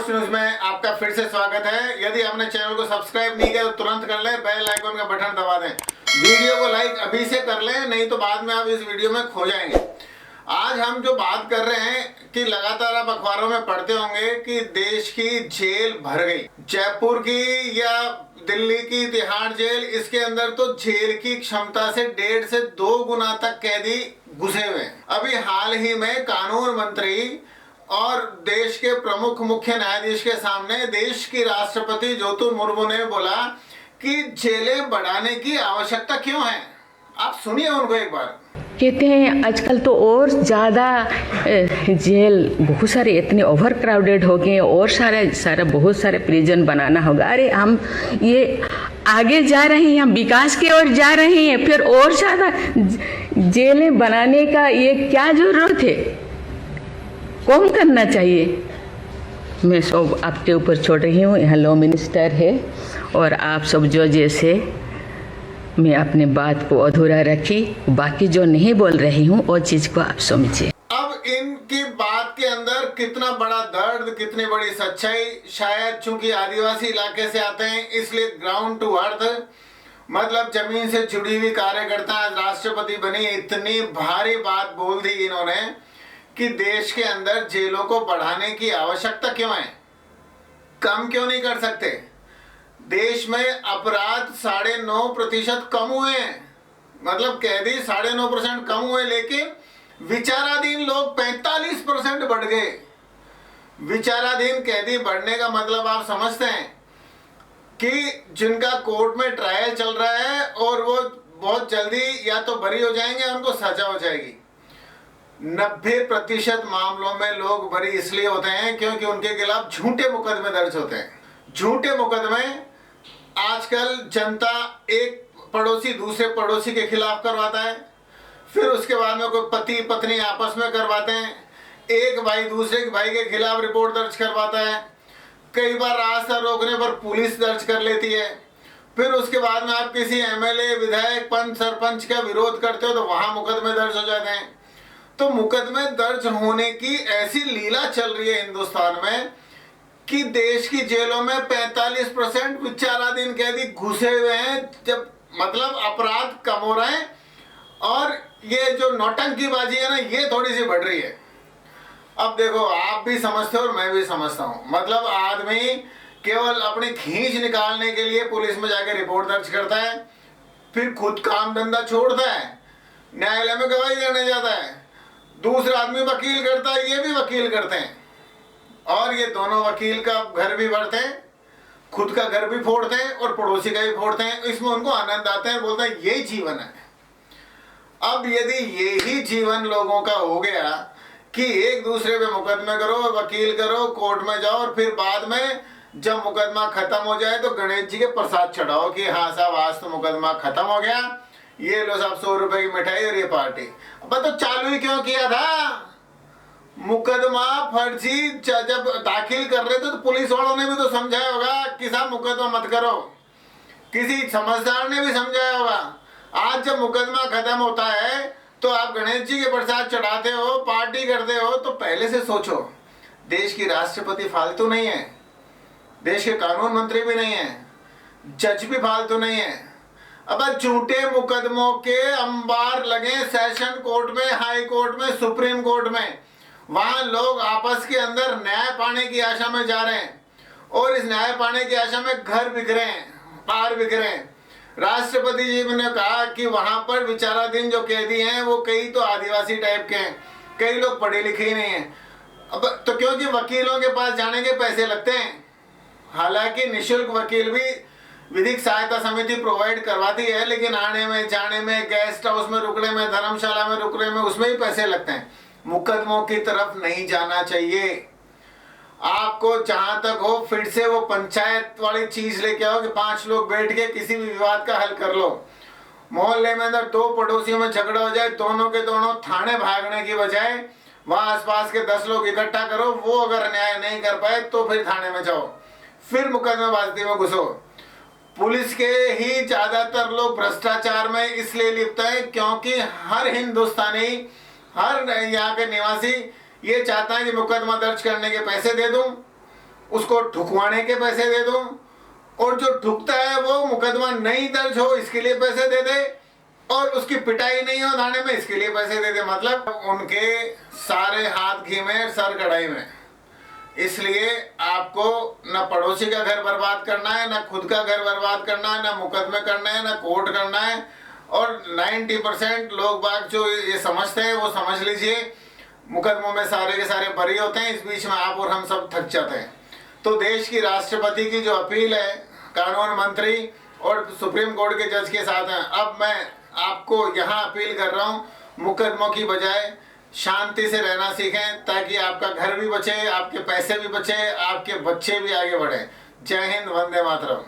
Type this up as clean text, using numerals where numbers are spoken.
Post news में आपका फिर से स्वागत है। यदि आपने चैनल को सब्सक्राइब नहीं किया तो तुरंत कर लें, बेल आइकन का बटन दबा दें, वीडियो को लाइक अभी से कर लें, नहीं तो बाद में आप इस वीडियो में खो जाएंगे। आज हम जो बात कर रहे हैं कि लगातार आप अखबारों में पढ़ते होंगे कि देश की जेल भर गई। जयपुर की या दिल्ली की तिहाड़ जेल, इसके अंदर तो जेल की क्षमता से 1.5 से 2 गुना तक कैदी घुसे हुए हैं। अभी हाल ही में कानून मंत्री और देश के प्रमुख मुख्य न्यायाधीश के सामने देश की राष्ट्रपति ज्योति मुर्मू ने बोला कि जेलें बढ़ाने की आवश्यकता क्यों है। आप सुनिए उनको एक बार। कहते हैं आजकल तो और ज़्यादा जेल बहुत सारे इतने ओवर क्राउडेड हो गए और सारा बहुत सारे प्रिजन बनाना होगा। अरे हम ये आगे जा रहे हैं, हम विकास की ओर जा रहे हैं, फिर और ज़्यादा जेलें बनाने का ये क्या ज़रूरत है? कौन करना चाहिए? मैं सब आपके ऊपर छोड़ रही हूँ। यहाँ लॉ मिनिस्टर है और आप सब जो जैसे मैं अपने बात को अधूरा रखी, बाकी जो नहीं बोल रही हूँ वो चीज़ को आप समझिए। अब इनकी बात के अंदर कितना बड़ा दर्द, कितनी बड़ी सच्चाई। शायद चूंकि आदिवासी इलाके से आते हैं इसलिए ग्राउंड टू अर्थ, मतलब जमीन से जुड़ी हुई कार्यकर्ता आज राष्ट्रपति बनी। इतनी भारी बात बोल दी इन्होंने कि देश के अंदर जेलों को बढ़ाने की आवश्यकता क्यों है, कम क्यों नहीं कर सकते। देश में अपराध 9.5% कम हुए हैं, मतलब कैदी 9.5% कम हुए, लेकिन विचाराधीन लोग 45% बढ़ गए। विचाराधीन कैदी बढ़ने का मतलब आप समझते हैं कि जिनका कोर्ट में ट्रायल चल रहा है और वो बहुत जल्दी या तो बरी हो जाएंगे, उनको सजा हो जाएगी। 90% मामलों में लोग बरी इसलिए होते हैं क्योंकि उनके खिलाफ झूठे मुकदमे दर्ज होते हैं। झूठे मुकदमे आजकल जनता एक पड़ोसी दूसरे पड़ोसी के खिलाफ करवाता है, फिर उसके बाद में कोई पति पत्नी आपस में करवाते हैं, एक भाई दूसरे के भाई के खिलाफ रिपोर्ट दर्ज करवाता है, कई बार रास्ता रोकने पर पुलिस दर्ज कर लेती है, फिर उसके बाद में आप किसी एमएलए विधायक पंच सरपंच का विरोध करते हो तो वहां मुकदमे दर्ज हो जाते हैं। तो मुकदमे दर्ज होने की ऐसी लीला चल रही है हिंदुस्तान में कि देश की जेलों में 45% विचाराधीन कैदी घुसे हुए हैं, जब मतलब अपराध कम हो रहे हैं और ये जो नौटंकीबाजी है ना, ये थोड़ी सी बढ़ रही है। अब देखो, आप भी समझते हो और मैं भी समझता हूँ, मतलब आदमी केवल अपनी खींच निकालने के लिए पुलिस में जाके रिपोर्ट दर्ज करता है, फिर खुद काम धंधा छोड़ता है, न्यायालय में गवाही देने जाता है, दूसरा आदमी वकील करता है, ये भी वकील करते हैं, और ये दोनों वकील का घर भी भरते हैं, खुद का घर भी फोड़ते हैं और पड़ोसी का भी फोड़ते हैं। इसमें उनको आनंद आता है, बोलते हैं यही जीवन है। अब यदि यही जीवन लोगों का हो गया कि एक दूसरे पे मुकदमे करो और वकील करो, कोर्ट में जाओ और फिर बाद में जब मुकदमा खत्म हो जाए तो गणेश जी के प्रसाद चढ़ाओ कि हाँ साहब आज तो मुकदमा खत्म हो गया, ये लो साहब 100 रुपए की मिठाई और ये पार्टी। अब तो चालू ही क्यों किया था? मुकदमा फर्जी जब दाखिल कर रहे थे तो पुलिस वालों ने भी तो समझाया होगा कि साहब मुकदमा मत करो, किसी समझदार ने भी समझाया होगा। आज जब मुकदमा खत्म होता है तो आप गणेश जी के प्रसाद चढ़ाते हो, पार्टी करते हो, तो पहले से सोचो। देश की राष्ट्रपति फालतू नहीं है, देश के कानून मंत्री भी नहीं है, जज भी फालतू नहीं है। अब झूठे मुकदमों के अंबार लगे सेशन कोर्ट में, हाई कोर्ट में, सुप्रीम कोर्ट में, वहां लोग आपस के अंदर न्याय पाने की आशा में जा रहे हैं और इस न्याय पाने की आशा में घर बिखरे हैं, पार बिखरे हैं। राष्ट्रपति जी ने कहा कि वहां पर विचाराधीन जो कैदी हैं वो कई तो आदिवासी टाइप के हैं, कई लोग पढ़े लिखे ही नहीं हैं। अब तो क्योंकि वकीलों के पास जाने के पैसे लगते हैं, हालांकि निःशुल्क वकील भी विधिक सहायता समिति प्रोवाइड करवाती है, लेकिन आने में जाने में, गेस्ट हाउस में रुकने में, धर्मशाला में रुकने में, उसमें भी पैसे लगते हैं। मुकदमों की तरफ नहीं जाना चाहिए। आपको जहां तक हो फिर से वो पंचायत वाली चीज लेके आओ कि 5 लोग बैठ के किसी भी विवाद का हल कर लो। मोहल्ले में अंदर 2 पड़ोसियों में झगड़ा हो जाए, दोनों के दोनों थाने भागने की बजाय वहां आसपास के 10 लोग इकट्ठा करो, वो अगर न्याय नहीं कर पाए तो फिर थाने में जाओ, फिर मुकदमेबाजी में घुसो। पुलिस के ही ज्यादातर लोग भ्रष्टाचार में इसलिए लिप्त है क्योंकि हर हिंदुस्तानी, हर यहाँ के निवासी ये चाहता है कि मुकदमा दर्ज करने के पैसे दे दूं उसको ठुकवाने के पैसे दे दो, और जो ठुकता है वो मुकदमा नहीं दर्ज हो इसके लिए पैसे दे दे, और उसकी पिटाई नहीं हो थाने में इसके लिए पैसे दे दे। मतलब उनके सारे हाथ घी में सर कढ़ाई में। इसलिए आपको न पड़ोसी का घर बर्बाद करना है, न खुद का घर बर्बाद करना है, न मुकदमे करना है, न कोर्ट करना है। और 90% लोग बाग जो ये समझते हैं वो समझ लीजिए, मुकदमों में सारे के सारे बरी होते हैं। इस बीच में आप और हम सब थक जाते हैं। तो देश की राष्ट्रपति की जो अपील है कानून मंत्री और सुप्रीम कोर्ट के जज के साथ है, अब मैं आपको यहाँ अपील कर रहा हूँ, मुकदमों की बजाय शांति से रहना सीखें, ताकि आपका घर भी बचे, आपके पैसे भी बचे, आपके बच्चे भी आगे बढ़े। जय हिंद, वंदे मातरम।